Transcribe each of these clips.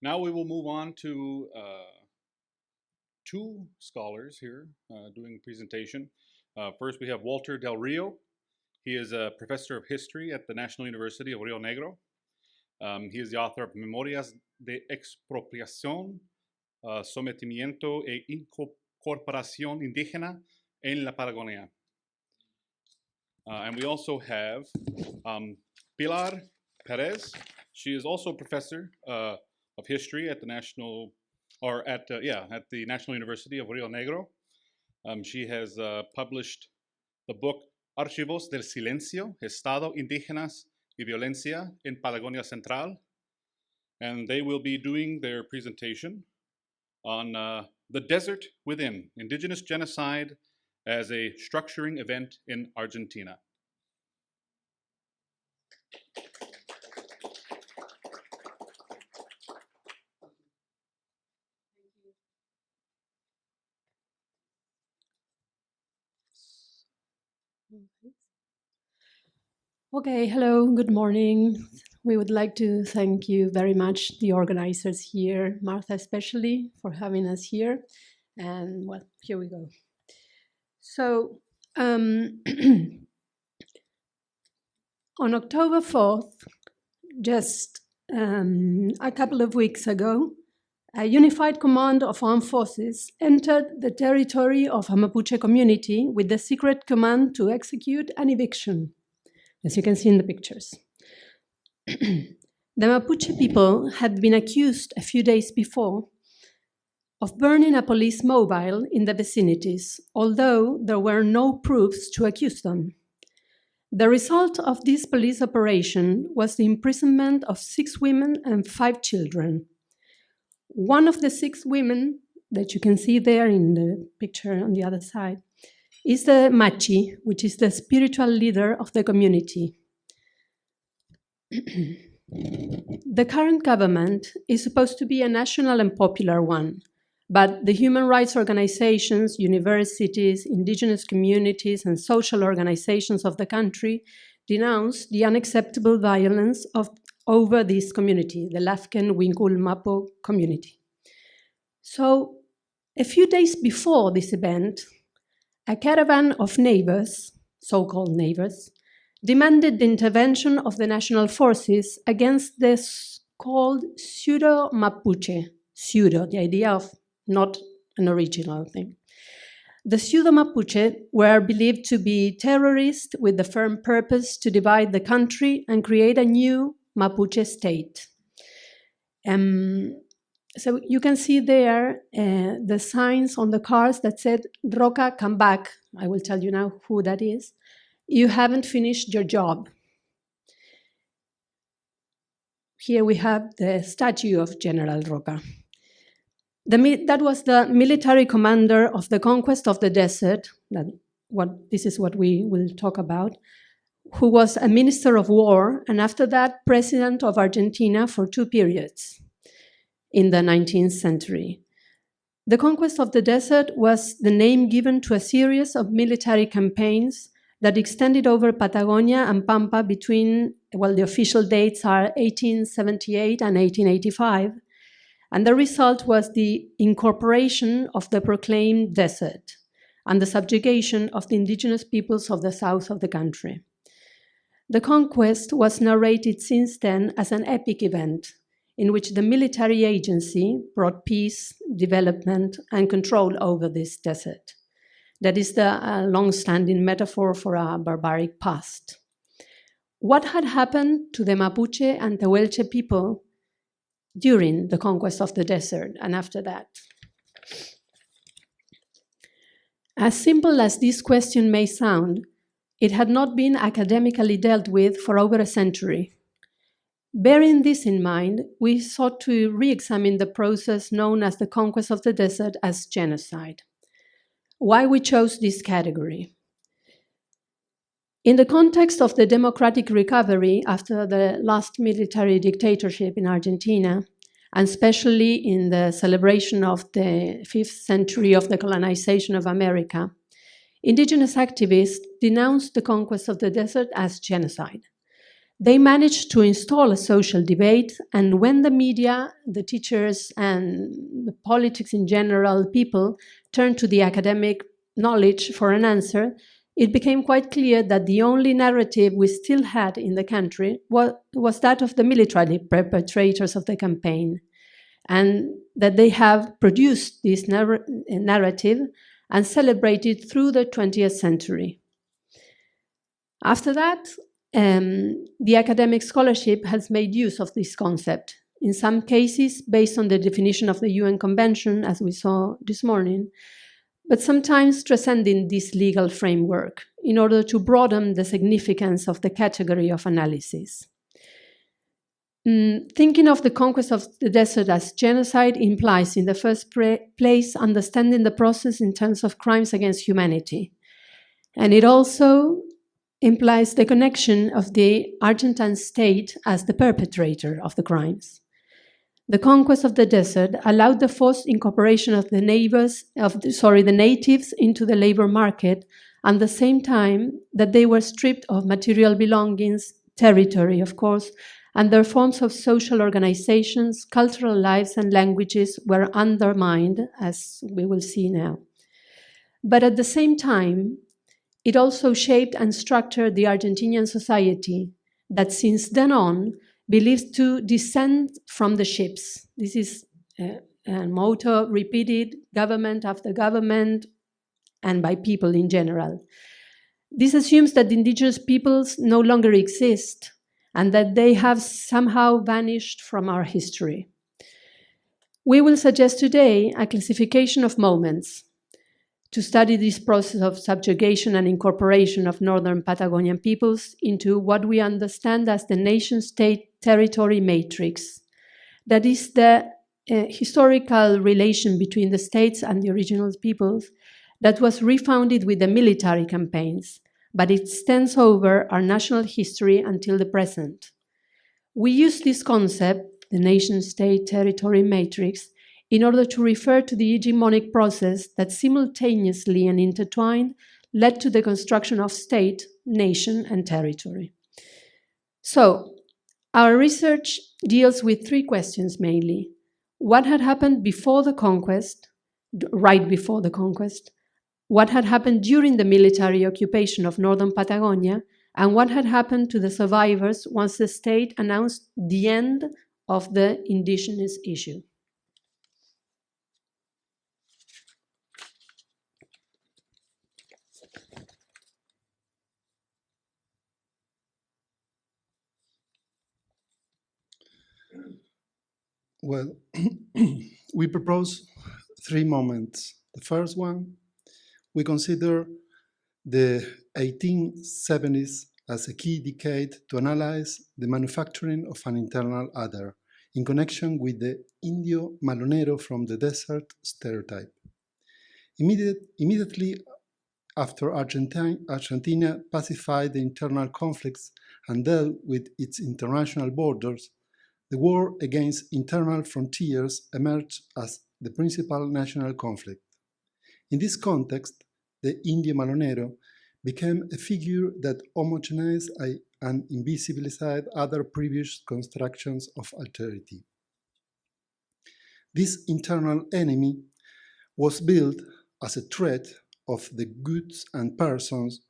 Now we will move on to two scholars here doing a presentation. First, we have Walter Delrio. He is a professor of history at the National University of Rio Negro. He is the author of Memorias de Expropiación, Sometimiento e Incorporación Indígena en la Patagonia. And we also have Pilar Pérez. She is also a professor of history at the National University of Rio Negro. She has published the book Archivos del Silencio, Estado, Indígenas y Violencia en Patagonia Central. And they will be doing their presentation on the desert within, Indigenous Genocide as a structuring event in Argentina. Okay, hello, good morning. We would like to thank you very much, the organizers here, Martha especially, for having us here. And well, here we go. So, on October 4th, just a couple of weeks ago, a unified command of armed forces entered the territory of a Mapuche community with the secret command to execute an eviction, as you can see in the pictures. The Mapuche people had been accused a few days before of burning a police mobile in the vicinities, although there were no proofs to accuse them. The result of this police operation was the imprisonment of 6 women and 5 children. One of the 6 women that you can see there in the picture on the other side is the Machi, which is the spiritual leader of the community. The current government is supposed to be a national and popular one, but the human rights organizations, universities, indigenous communities, and social organizations of the country denounce the unacceptable violence over this community, the Lafken Winkul Mapo community. So, a few days before this event, a caravan of neighbors, so-called neighbors, demanded the intervention of the national forces against this called pseudo-Mapuche. Pseudo, the idea of not an original thing. The pseudo-Mapuche were believed to be terrorists with the firm purpose to divide the country and create a new Mapuche state. So you can see there the signs on the cars that said, Roca, come back. I will tell you now who that is. You haven't finished your job. Here we have the statue of General Roca. That was the military commander of the conquest of the desert. This is what we will talk about, who was a minister of war, and after that, president of Argentina for 2 periods in the 19th century. The conquest of the desert was the name given to a series of military campaigns that extended over Patagonia and Pampa between, well, the official dates are 1878 and 1885, and the result was the incorporation of the proclaimed desert and the subjugation of the indigenous peoples of the south of the country. The conquest was narrated since then as an epic event in which the military agency brought peace, development, and control over this desert. That is the long-standing metaphor for a barbaric past. What had happened to the Mapuche and Tehuelche people during the conquest of the desert and after that? As simple as this question may sound, it had not been academically dealt with for over a century. Bearing this in mind, we sought to re-examine the process known as the conquest of the desert as genocide. Why we chose this category? In the context of the democratic recovery after the last military dictatorship in Argentina, and especially in the celebration of the 5th century of the colonization of America, indigenous activists denounced the conquest of the desert as genocide. They managed to install a social debate, and when the media, the teachers, and the politics in general, people turned to the academic knowledge for an answer, it became quite clear that the only narrative we still had in the country was that of the military perpetrators of the campaign, and that they have produced this narrative and celebrated through the 20th century. After that, the academic scholarship has made use of this concept, in some cases based on the definition of the UN Convention, as we saw this morning, but sometimes transcending this legal framework in order to broaden the significance of the category of analysis. Thinking of the conquest of the desert as genocide implies, in the first place, understanding the process in terms of crimes against humanity. And it also implies the connection of the Argentine state as the perpetrator of the crimes. The conquest of the desert allowed the forced incorporation of the natives into the labor market, at the same time that they were stripped of material belongings, territory, of course, and their forms of social organizations, cultural lives, and languages were undermined, as we will see now. But at the same time, it also shaped and structured the Argentinian society that since then on believes to descend from the ships. This is a motto repeated government after government and by people in general. This assumes that the indigenous peoples no longer exist and that they have somehow vanished from our history. We will suggest today a classification of moments to study this process of subjugation and incorporation of northern Patagonian peoples into what we understand as the nation-state territory matrix. That is the historical relation between the states and the original peoples that was refounded with the military campaigns, but it extends over our national history until the present. We use this concept, the nation-state territory matrix, in order to refer to the hegemonic process that simultaneously and intertwined led to the construction of state, nation, and territory. So, our research deals with three questions mainly. What had happened before the conquest, right before the conquest? What had happened during the military occupation of northern Patagonia? And what had happened to the survivors once the state announced the end of the indigenous issue? Well, we propose three moments. The first one, we consider the 1870s as a key decade to analyze the manufacturing of an internal other in connection with the Indio Malonero from the desert stereotype. Immediately after Argentina pacified the internal conflicts and dealt with its international borders, the war against internal frontiers emerged as the principal national conflict. In this context, the Indio Malonero became a figure that homogenized and invisibilized other previous constructions of alterity. This internal enemy was built as a threat of the goods and persons,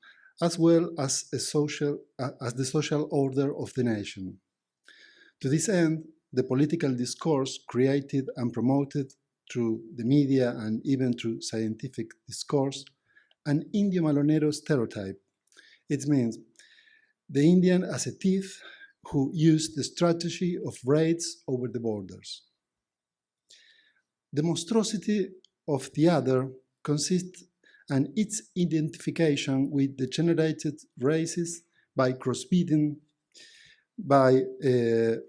as well as the social order of the nation. To this end, the political discourse created and promoted through the media and even through scientific discourse an Indio Malonero stereotype. It means the Indian as a thief who used the strategy of raids over the borders. The monstrosity of the other consists in its identification with the generated races by crossbreeding, by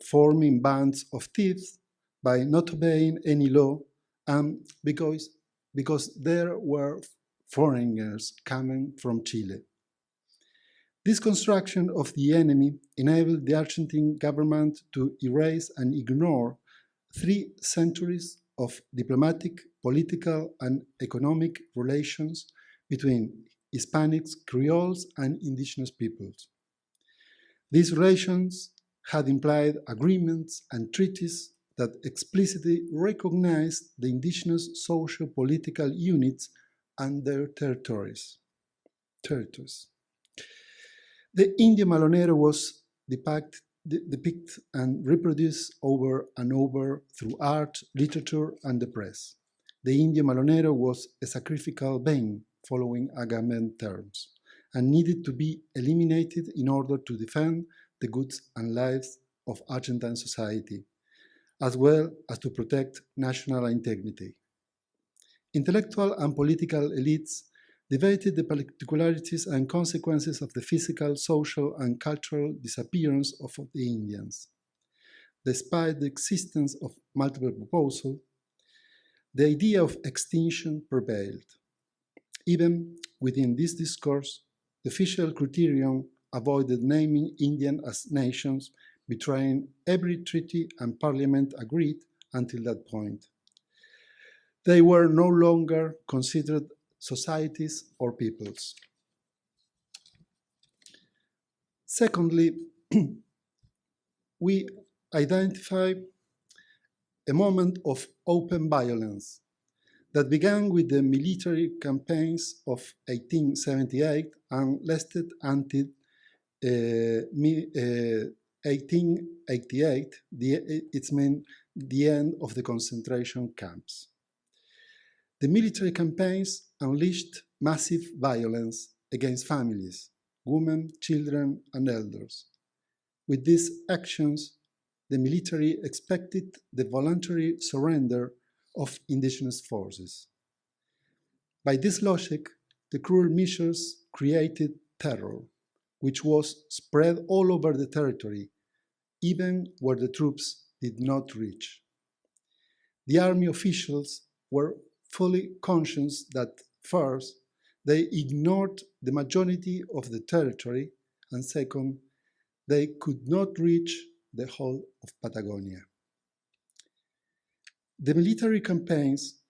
forming bands of thieves, by not obeying any law, and because there were foreigners coming from Chile. This construction of the enemy enabled the Argentine government to erase and ignore 3 centuries of diplomatic, political, and economic relations between Hispanics, Creoles, and indigenous peoples. These relations had implied agreements and treaties that explicitly recognized the indigenous socio-political units and their territories. The Indio Malonero was depicted and reproduced over and over through art, literature, and the press. The Indio Malonero was a sacrificial being following Agamben terms and needed to be eliminated in order to defend the goods and lives of Argentine society, as well as to protect national integrity. Intellectual and political elites debated the particularities and consequences of the physical, social, and cultural disappearance of the Indians. Despite the existence of multiple proposals, the idea of extinction prevailed. Even within this discourse, the official criterion avoided naming Indians as nations, betraying every treaty and parliament agreed until that point. They were no longer considered societies or peoples. Secondly, we identify a moment of open violence that began with the military campaigns of 1878 and lasted until 1888, it meant the end of the concentration camps. The military campaigns unleashed massive violence against families, women, children, and elders. With these actions, the military expected the voluntary surrender of indigenous forces. By this logic, the cruel measures created terror, which was spread all over the territory, even where the troops did not reach. The army officials were fully conscious that, first, they ignored the majority of the territory, and second, they could not reach the whole of Patagonia. The military campaigns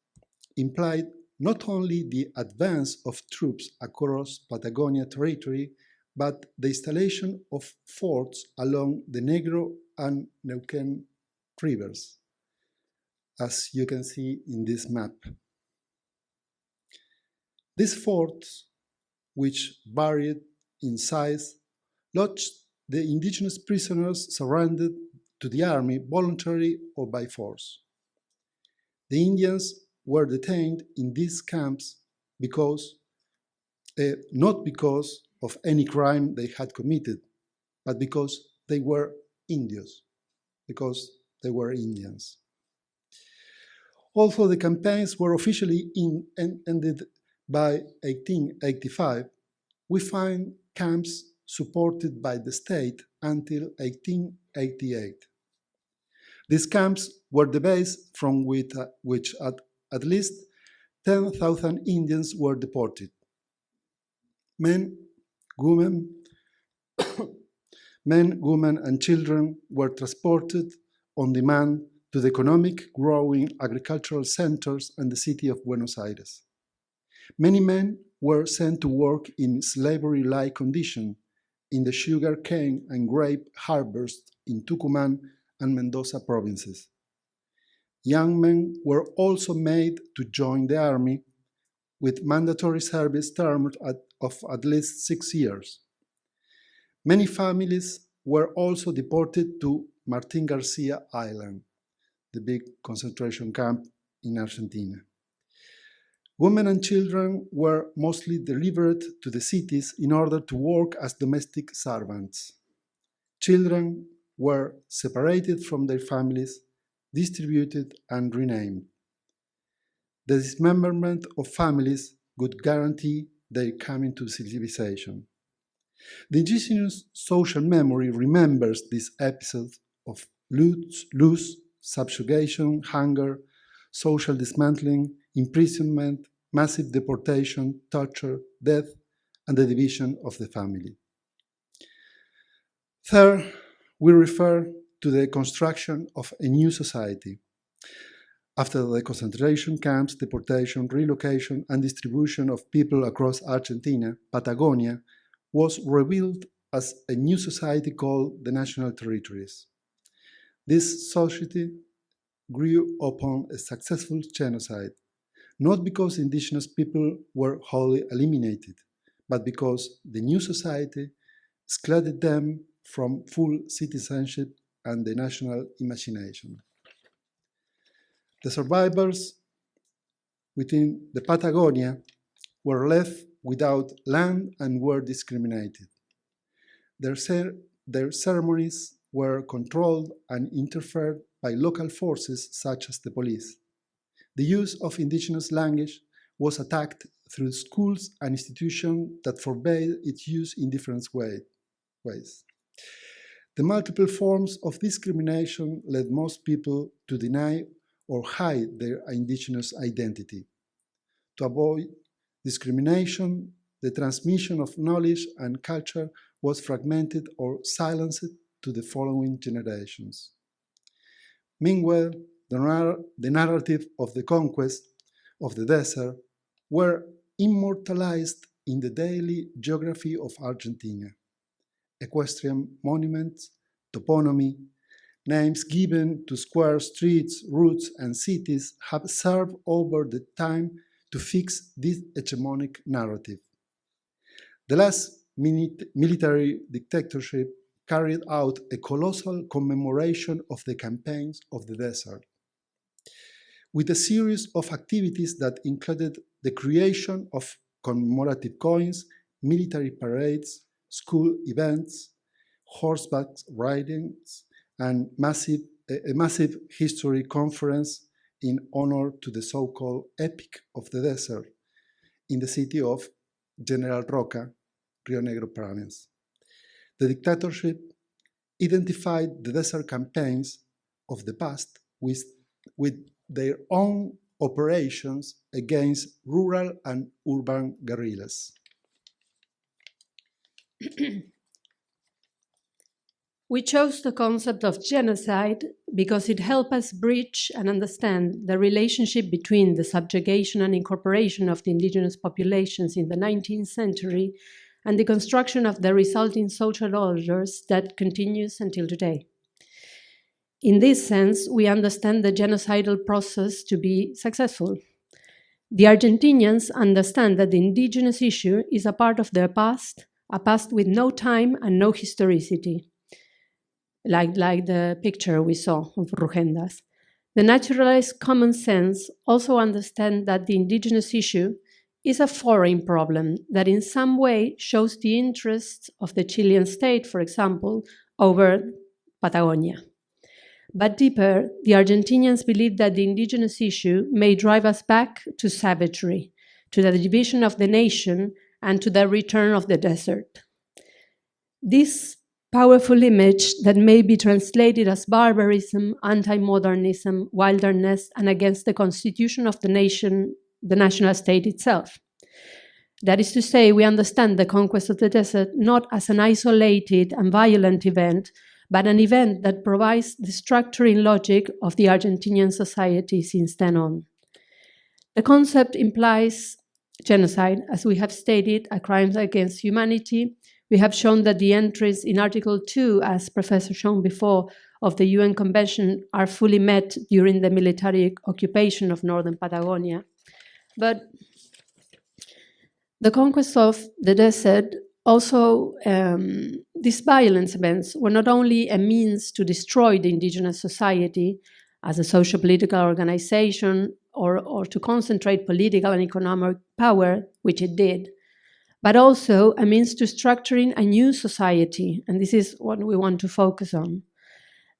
implied not only the advance of troops across Patagonia territory, but the installation of forts along the Negro and Neuquén rivers, as you can see in this map. These forts, which varied in size, lodged the indigenous prisoners surrendered to the army voluntarily or by force. The Indians were detained in these camps because, not because of any crime they had committed, but because they were Indios, because they were Indians. Although the campaigns were officially ended by 1885, we find camps supported by the state until 1888. These camps were the base from which at least 10,000 Indians were deported. Men, women, and children were transported on demand to the economic, growing agricultural centers and the city of Buenos Aires. Many men were sent to work in slavery-like conditions in the sugar cane and grape harvest in Tucumán and Mendoza provinces. Young men were also made to join the army with mandatory service terms of at least 6 years. Many families were also deported to Martín García Island, the big concentration camp in Argentina. Women and children were mostly delivered to the cities in order to work as domestic servants. Children were separated from their families, distributed, and renamed. The dismemberment of families would guarantee their coming to civilization. The indigenous social memory remembers these episodes of loss, subjugation, hunger, social dismantling, imprisonment, massive deportation, torture, death, and the division of the family. Third, we refer to the construction of a new society. After the concentration camps, deportation, relocation, and distribution of people across Argentina, Patagonia was rebuilt as a new society called the National Territories. This society grew upon a successful genocide, not because indigenous people were wholly eliminated, but because the new society excluded them from full citizenship and the national imagination. The survivors within the Patagonia were left without land and were discriminated. Their ceremonies were controlled and interfered by local forces such as the police. The use of indigenous language was attacked through schools and institutions that forbade its use in different ways. The multiple forms of discrimination led most people to deny or hide their indigenous identity. To avoid discrimination, the transmission of knowledge and culture was fragmented or silenced to the following generations. Meanwhile, the narrative of the conquest of the desert were immortalized in the daily geography of Argentina. Equestrian monuments, toponymy, names given to squares, streets, routes, and cities have served over the time to fix this hegemonic narrative. The last military dictatorship carried out a colossal commemoration of the campaigns of the desert, with a series of activities that included the creation of commemorative coins, military parades, school events, horseback ridings, and a massive history conference in honor to the so-called Epic of the Desert in the city of General Roca, Rio Negro province. The dictatorship identified the desert campaigns of the past with their own operations against rural and urban guerrillas. We chose the concept of genocide because it helped us bridge and understand the relationship between the subjugation and incorporation of the indigenous populations in the 19th century and the construction of the resulting social orders that continues until today. In this sense, we understand the genocidal process to be successful. The Argentinians understand that the indigenous issue is a part of their past, a past with no time and no historicity, like the picture we saw of Rugendas. The naturalized common sense also understand that the indigenous issue is a foreign problem that in some way shows the interests of the Chilean state, for example, over Patagonia. But deeper, the Argentinians believe that the indigenous issue may drive us back to savagery, to the division of the nation, and to the return of the desert. This powerful image that may be translated as barbarism, anti-modernism, wilderness, and against the constitution of the nation, the national state itself. That is to say, we understand the conquest of the desert not as an isolated and violent event, but an event that provides the structuring logic of the Argentinian society since then on. The concept implies genocide, as we have stated, a crime against humanity. We have shown that the entries in Article 2, as Professor shown before, of the UN Convention are fully met during the military occupation of northern Patagonia. But the conquest of the desert also, these violence events were not only a means to destroy the indigenous society as a socio-political organization or to concentrate political and economic power, which it did, but also a means to structuring a new society, and this is what we want to focus on.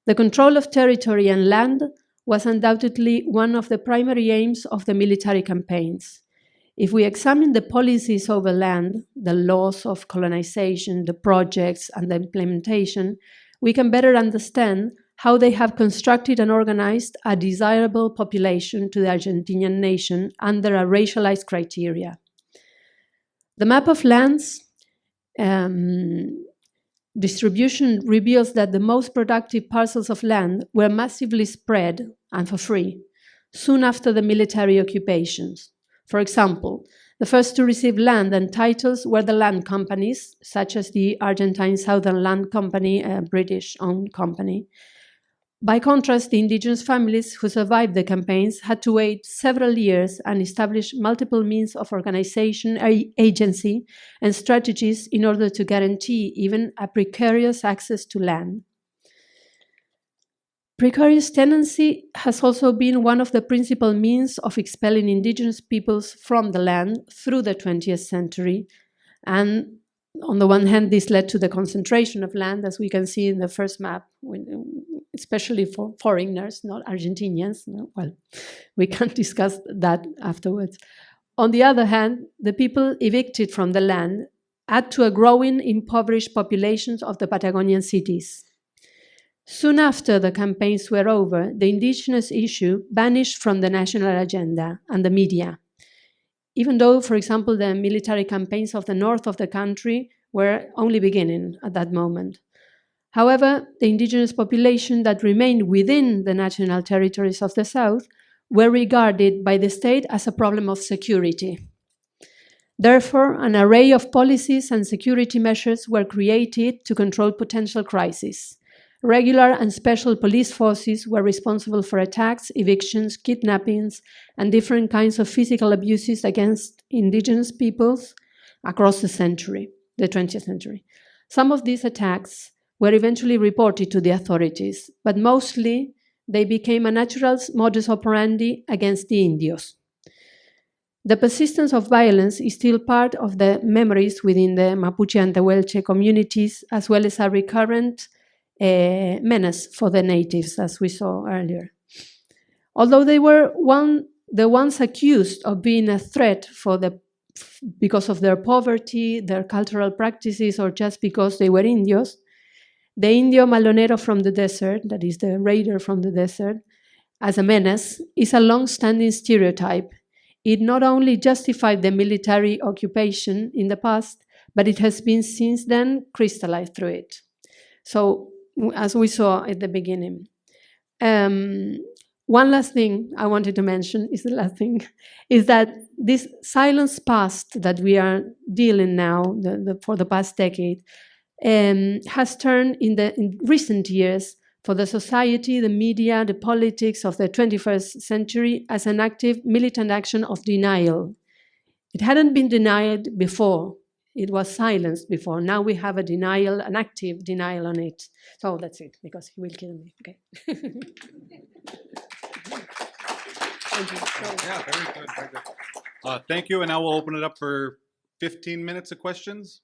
The control of territory and land was undoubtedly one of the primary aims of the military campaigns. If we examine the policies over land, the laws of colonization, the projects, and the implementation, we can better understand how they have constructed and organized a desirable population to the Argentinian nation under a racialized criteria. The map of lands distribution reveals that the most productive parcels of land were massively spread and for free soon after the military occupations. For example, The first to receive land and titles were the land companies, such as the Argentine Southern Land Company, a British-owned company. By contrast, the indigenous families who survived the campaigns had to wait several years and establish multiple means of organization, agency, and strategies in order to guarantee even a precarious access to land. Precarious tenancy has also been one of the principal means of expelling indigenous peoples from the land through the 20th century. And on the one hand, this led to the concentration of land, as we can see in the first map, especially for foreigners, not Argentinians. Well, we can discuss that afterwards. On the other hand, the people evicted from the land add to a growing impoverished populations of the Patagonian cities. Soon after the campaigns were over, the indigenous issue vanished from the national agenda and the media, even though, for example, the military campaigns of the north of the country were only beginning at that moment. However, the indigenous population that remained within the national territories of the south were regarded by the state as a problem of security. Therefore, an array of policies and security measures were created to control potential crises. Regular and special police forces were responsible for attacks, evictions, kidnappings, and different kinds of physical abuses against indigenous peoples across the 20th century. Some of these attacks were eventually reported to the authorities, but mostly they became a natural modus operandi against the Indios. The persistence of violence is still part of the memories within the Mapuche and Tehuelche communities, as well as a recurrent menace for the natives, as we saw earlier. Although they were the ones accused of being a threat because of their poverty, their cultural practices, or just because they were Indios, the Indio Malonero from the desert, that is the raider from the desert, as a menace, is a long-standing stereotype. It not only justified the military occupation in the past, but it has been since then crystallized through it. So, as we saw at the beginning. One last thing I wanted to mention is that this silence past that we are dealing now for the past decade has turned in recent years for the society, the media, the politics of the 21st century as an active militant action of denial. It hadn't been denied before. It was silenced before. Now we have an active denial on it. So that's it, because he will kill me. Okay. Thank you. Yeah, very good, very good. Thank you, and now we'll open it up for 15 minutes of questions.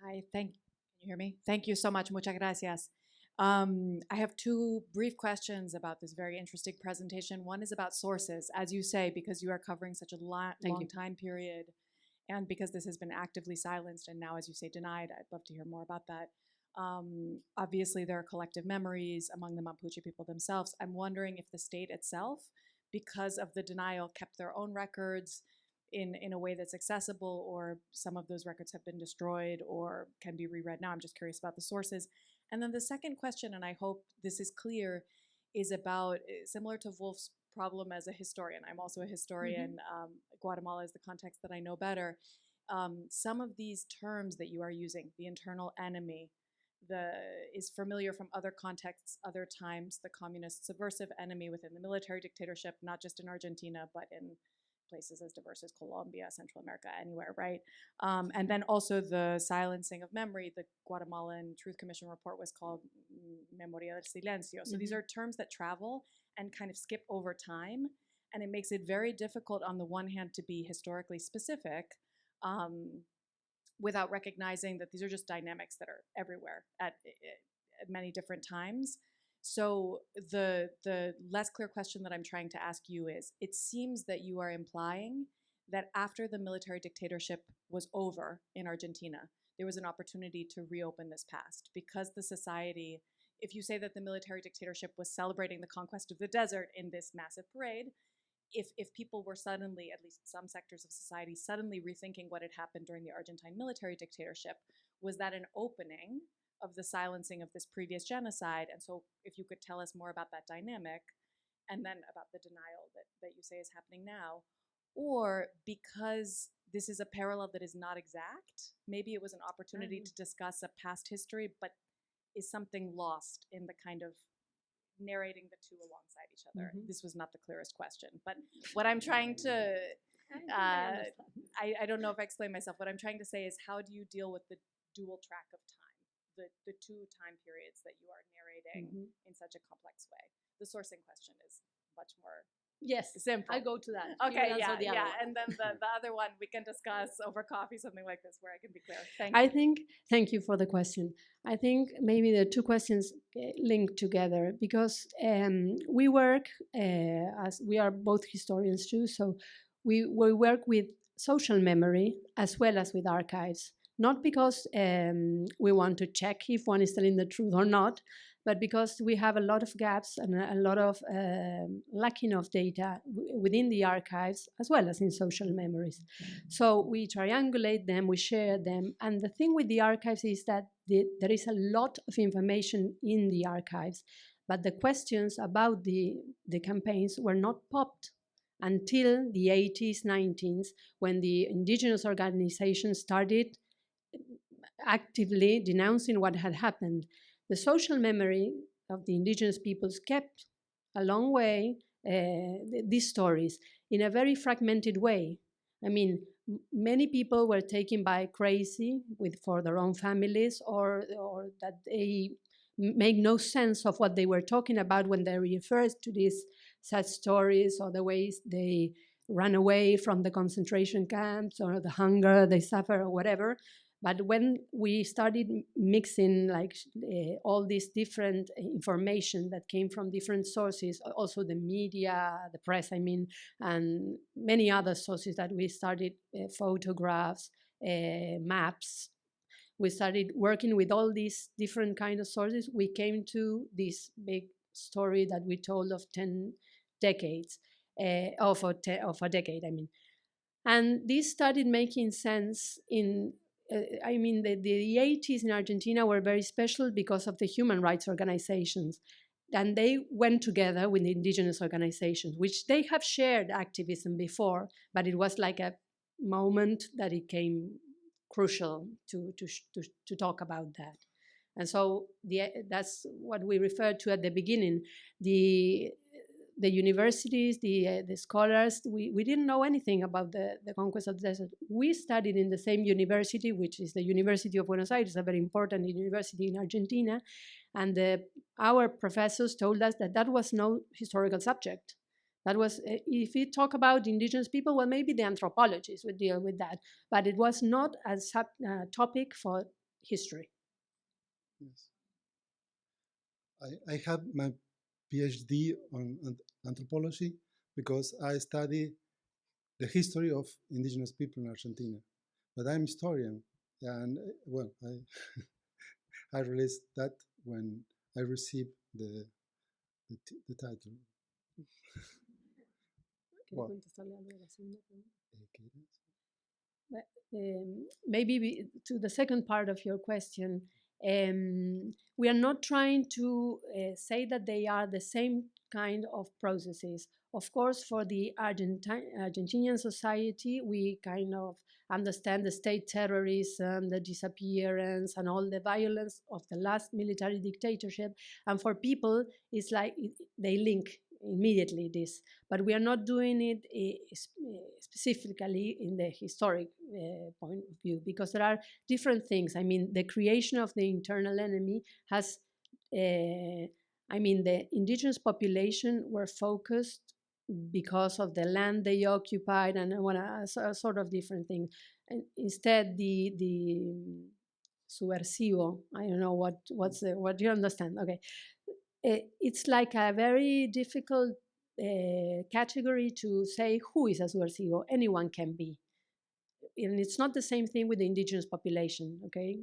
Hi, can you hear me? Thank you so much. Muchas gracias. I have two brief questions about this very interesting presentation. One is about sources, as you say, because you are covering such a long time period, and because this has been actively silenced and now, as you say, denied. I'd love to hear more about that. Obviously, there are collective memories among the Mapuche people themselves. I'm wondering if the state itself, because of the denial, kept their own records in a way that's accessible, or some of those records have been destroyed or can be reread now. I'm just curious about the sources. And then the second question, and I hope this is clear, is about, similar to Wolf's problem as a historian. I'm also a historian. Guatemala is the context that I know better. Some of these terms that you are using, the internal enemy, is familiar from other contexts, other times, the communist subversive enemy within the military dictatorship, not just in Argentina, but in places as diverse as Colombia, Central America, anywhere, right? And then also the silencing of memory. The Guatemalan Truth Commission report was called Memoria del Silencio. So these are terms that travel and kind of skip over time, and it makes it very difficult on the one hand to be historically specific without recognizing that these are just dynamics that are everywhere at many different times. So the less clear question that I'm trying to ask you is, it seems that you are implying that after the military dictatorship was over in Argentina, there was an opportunity to reopen this past, because the society, if you say that the military dictatorship was celebrating the conquest of the desert in this massive parade, if people were suddenly, at least some sectors of society, suddenly rethinking what had happened during the Argentine military dictatorship, was that an opening of the silencing of this previous genocide. And so if you could tell us more about that dynamic, and then about the denial that you say is happening now, or because this is a parallel that is not exact, maybe it was an opportunity to discuss a past history, but is something lost in the kind of narrating the two alongside each other? This was not the clearest question, but what I'm trying to, I don't know if I explained myself. What I'm trying to say is, how do you deal with the dual track of time, the two time periods that you are narrating in such a complex way? The sourcing question is much more simple. I go to that. Okay, yeah. And then the other one we can discuss over coffee, something like this, where I can be clear. Thank you for the question. I think maybe the two questions link together because we work, as we are both historians too, so we work with social memory as well as with archives. Not because we want to check if one is telling the truth or not, but because we have a lot of gaps and a lot of lacking of data within the archives as well as in social memories. So we triangulate them, we share them, and the thing with the archives is that there is a lot of information in the archives, but the questions about the campaigns were not popped until the 80s, 90s, when the indigenous organizations started actively denouncing what had happened. The social memory of the indigenous peoples kept a long way these stories in a very fragmented way. I mean, many people were taken by crazy for their own families, or that they make no sense of what they were talking about when they refer to these sad stories, or the ways they ran away from the concentration camps, or the hunger they suffer, or whatever. But when we started mixing all this different information that came from different sources, also the media, the press, and many other sources that we started, photographs, maps, we started working with all these different kind of sources, we came to this big story that we told of 10 decades, of a decade, And this started making sense in the 80s in Argentina were very special because of the human rights organizations. And they went together with the indigenous organizations, which they have shared activism before, but it was like a moment that it came crucial to talk about that. And so that's what we referred to at the beginning. The universities, the scholars, we didn't know anything about the conquest of the desert. We studied in the same university, which is the University of Buenos Aires, a very important university in Argentina, and our professors told us that was no historical subject. That was, if we talk about indigenous people, well, maybe the anthropologists would deal with that, but it was not a topic for history. Yes. I have my PhD on anthropology because I study the history of indigenous people in Argentina. But I'm a historian, and well, I realized that when I received the title. Well, maybe to the second part of your question, we are not trying to say that they are the same kind of processes. Of course, for the Argentinian society, we kind of understand the state terrorism, the disappearance, and all the violence of the last military dictatorship. And for people, it's like they link immediately this, but we are not doing it specifically in the historic point of view, because there are different things. The creation of the internal enemy has, the indigenous population were focused because of the land they occupied and a sort of different thing. And instead, the subversivo, I don't know what you understand, okay. It's like a very difficult category to say who is a subversivo. Anyone can be. And it's not the same thing with the indigenous population, okay?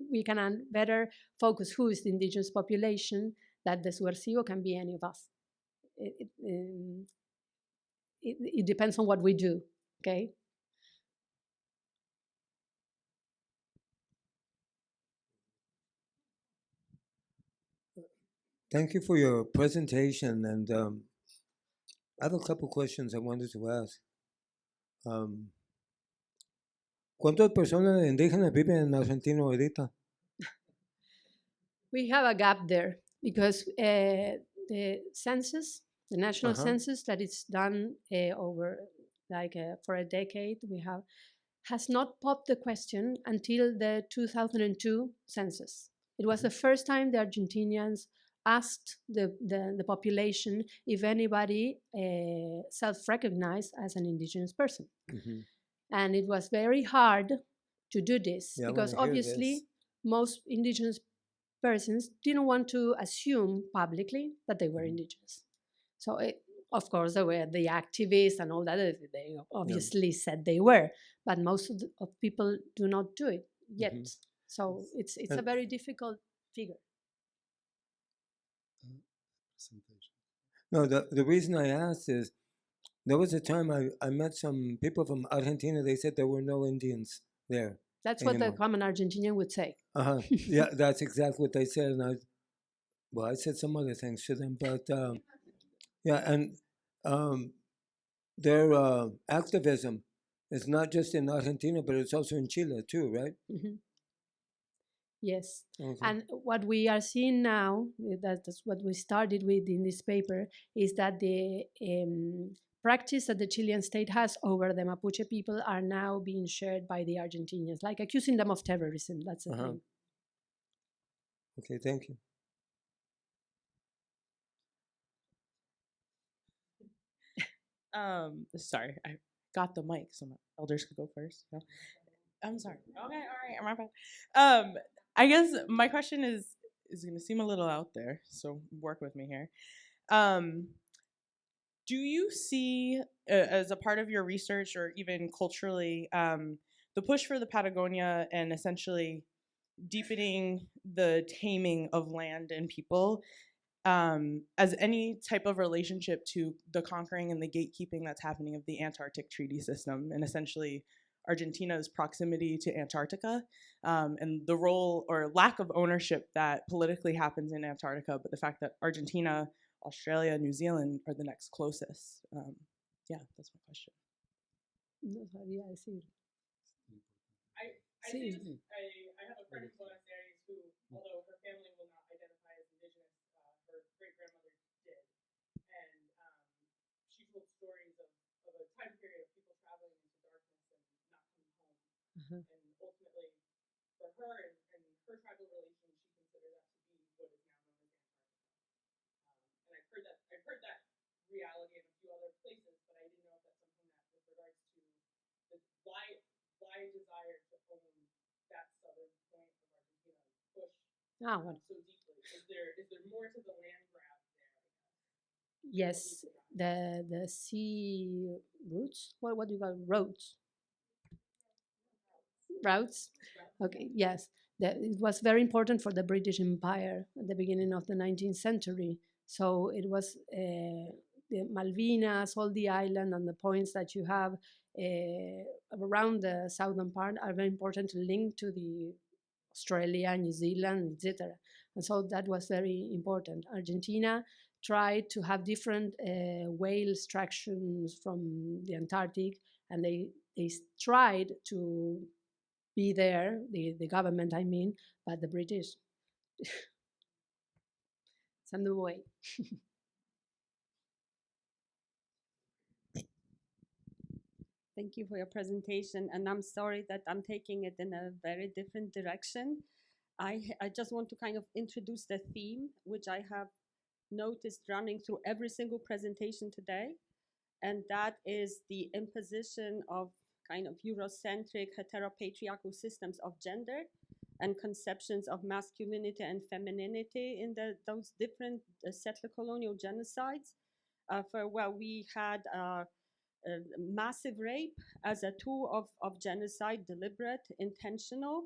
We can better focus who is the indigenous population, that the subversivo can be any of us. It depends on what we do, okay? Thank you for your presentation, and I have a couple questions I wanted to ask. ¿Cuántas personas indígenas viven en Argentina ahorita? We have a gap there because the census, the national census that is done over for a decade, has not popped the question until the 2002 census. It was the first time the Argentinians asked the population if anybody self-recognized as an indigenous person. And it was very hard to do this because obviously most indigenous persons didn't want to assume publicly that they were indigenous. So of course there were the activists and all that, they obviously said they were, but most of people do not do it yet. So it's a very difficult figure. No, the reason I asked is there was a time I met some people from Argentina. They said there were no Indians there. That's what the common Argentinian would say. Yeah, that's exactly what they said. And I said some other things to them, but yeah, and their activism is not just in Argentina, but it's also in Chile too, right? Yes. And what we are seeing now, that's what we started with in this paper, is that the practice that the Chilean state has over the Mapuche people are now being shared by the Argentinians, like accusing them of terrorism. That's the thing. Okay, thank you. Sorry, I got the mic so my elders could go first. No? I'm sorry. Okay, all right, my bad. I guess my question is going to seem a little out there, so work with me here. Do you see, as a part of your research or even culturally, the push for the Patagonia and essentially deepening the taming of land and people as any type of relationship to the conquering and the gatekeeping that's happening of the Antarctic treaty system and essentially Argentina's proximity to Antarctica and the role or lack of ownership that politically happens in Antarctica, but the fact that Argentina, Australia, New Zealand are the next closest. Yeah, that's my question. I have a friend in Buenos Aires who, although her family will not identify as indigenous, her great-grandmother did. And she told stories of a time period of people traveling into darkness and not coming home. And ultimately, for her and her tribal relation, she considered that to be what is now known as Antarctica. And I've heard that reality in a few other places, but I didn't know if that's something that, with regards to the why desire to own that southern point of Argentina push so deeply. Is there more to the land grab there? Yes, the sea routes. What do you call roads? Routes. Okay. Yes, it was very important for the British Empire at the beginning of the 19th century. So it was the Malvinas, all the island, and the points that you have around the southern part are very important to link to the Australia, New Zealand, etc. And so that was very important. Argentina tried to have different whale extractions from the Antarctic, and they tried to be there, the government, I mean, but the British sent them away. Thank you for your presentation, and I'm sorry that I'm taking it in a very different direction. I just want to kind of introduce the theme, which I have noticed running through every single presentation today, and that is the imposition of kind of Eurocentric heteropatriarchal systems of gender and conceptions of masculinity and femininity in those different settler colonial genocides. We had massive rape as a tool of genocide, deliberate, intentional.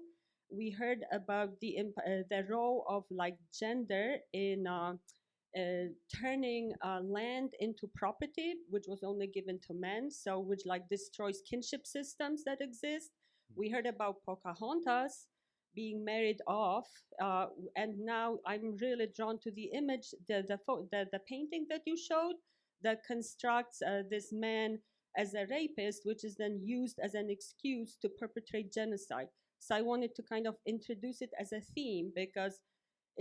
We heard about the role of like gender in turning land into property, which was only given to men, so which like destroys kinship systems that exist. We heard about Pocahontas being married off. And now I'm really drawn to the image, the painting that you showed that constructs this man as a rapist, which is then used as an excuse to perpetrate genocide. So I wanted to kind of introduce it as a theme, because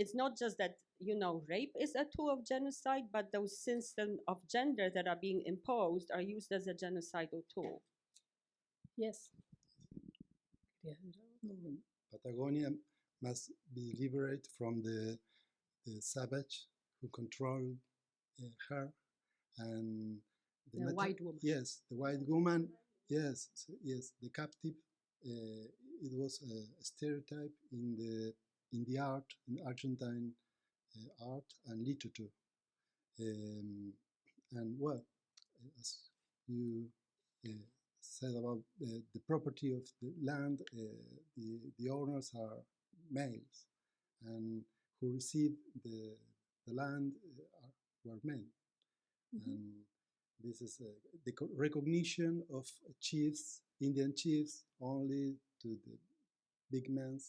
it's not just that, you know, rape is a tool of genocide, but those systems of gender that are being imposed are used as a genocidal tool. Yes. Patagonia must be liberated from the savage who controlled her, and The white woman. Yes, the white woman. Yes, yes, the captive. It was a stereotype in the art, in Argentine art and literature. And well, as you said about the property of the land, the owners are males, and who received the land were men. And this is the recognition of chiefs, Indian chiefs, only to the big men,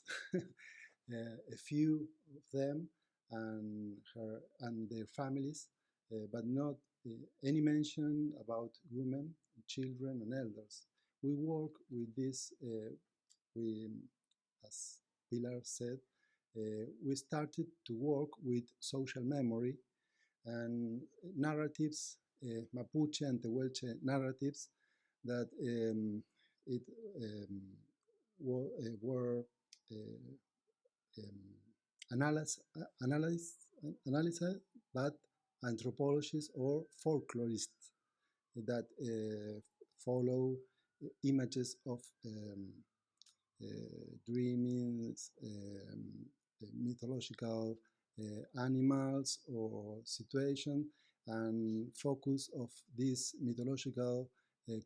a few of them, and their families, but not any mention about women, children, and elders. We work with this. As Pilar said, we started to work with social memory and narratives, Mapuche and Tehuelche narratives that were analyzed by anthropologists or folklorists that follow images of dreamings, mythological animals or situation, and focus of these mythological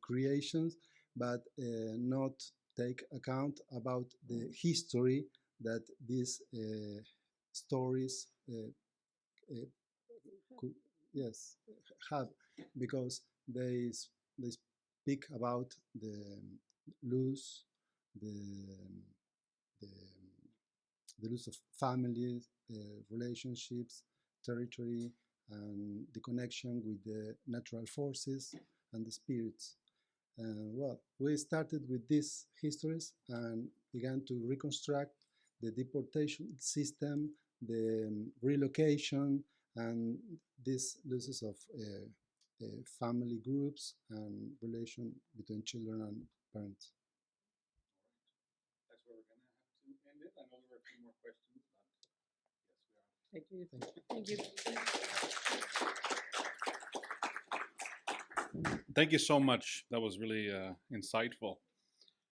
creations, but not take account about the history that these stories could, yes, have, because they speak about the loss, the loss of families, relationships, territory, and the connection with the natural forces and the spirits. Well, we started with these histories and began to reconstruct the deportation system, the relocation, and these losses of family groups and relation between children and parents. That's where we're going to have to end it. I know there were a few more questions, but yes, we are. Thank you. Thank you so much. That was really insightful.